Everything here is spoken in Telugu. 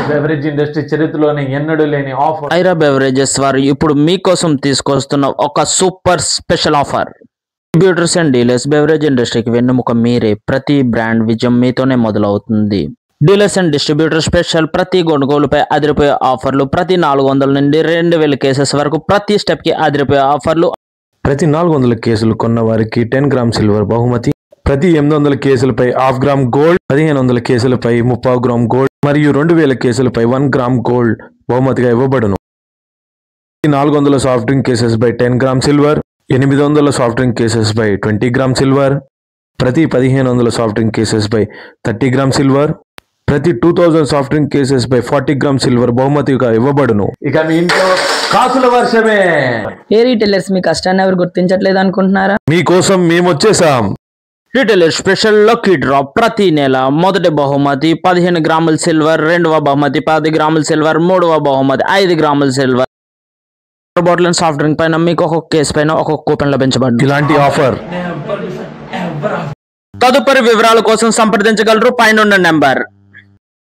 బెవరేజ్ ఇండస్ట్రీ చరిత్రలోనే ఎన్నడూ లేని ఆఫర్. ఐరా బెవరేజెస్ వారు ఇప్పుడు మీకోసం తీసుకొస్తున్న ఒక super special offer. Distributors and dealers, beverage ఇండస్ట్రీకి వెన్నెముక మీరే. ప్రతి బ్రాండ్ విజయం మీతోనే మొదలవుతుంది. Dealers and distributor special. ప్రతి కొనుగోలుపై అదిరిపోయే ఆఫర్లు. ప్రతి 400 నుండి 2000 కేసెస్ వరకు ప్రతి స్టెప్ కి అదిరిపోయే ఆఫర్లు. ప్రతి 400 కేసులు కొన్న వారికి 10 గ్రామ్ సిల్వర్ బహుమతి. ప్రతి 800 కేసులపై 1/2 గ్రామ్ గోల్డ్, 1500 కేసులపై 3/4 గ్రామ్ గోల్డ్ మరియు 2000 కేసులపై 1 గ్రామ్ గోల్డ్ బహుమతిగా ఇవ్వబడును. 400 సాఫ్ట్ డ్రింక్ కేసెస్ పై 10 gram silver, 800 soft drink cases పై 20 గ్రామ్ సిల్వర్, ప్రతి 1500 సాఫ్ట్ డ్రింక్ కేసెస్ పై 30 గ్రామ్ సిల్వర్, ప్రతి 2000 సాఫ్ట్ డ్రింక్ కేసెస్ పై 40 గ్రామ్ సిల్వర్ బహుమతిగా ఇవ్వబడును. ఇక మీ ఇంట్లో కాసుల వర్షమే. ఏ రీటైలర్స్ మీ కష్టాన్ని ఎవరు గుర్తించట్లేదు అనుకుంటున్నారా? మీకోసం మేము వచ్చేసాం. Retailer special lucky drop. ప్రతి నెల మొదటి బహుమతి 15 గ్రాముల సిల్వర్, రెండవ బహుమతి 10 గ్రాముల సిల్వర్, మూడవ బహుమతి 5 గ్రాముల silver. Bottle and soft drink పైన మీకు ఒక్కొక్క కేసు పైన ఒక్కొక్క కూపన్ లభించబడింది. ఇలాంటి ఆఫర్ తదుపరి వివరాల కోసం సంప్రదించగలరు పైన ఉన్న నెంబర్.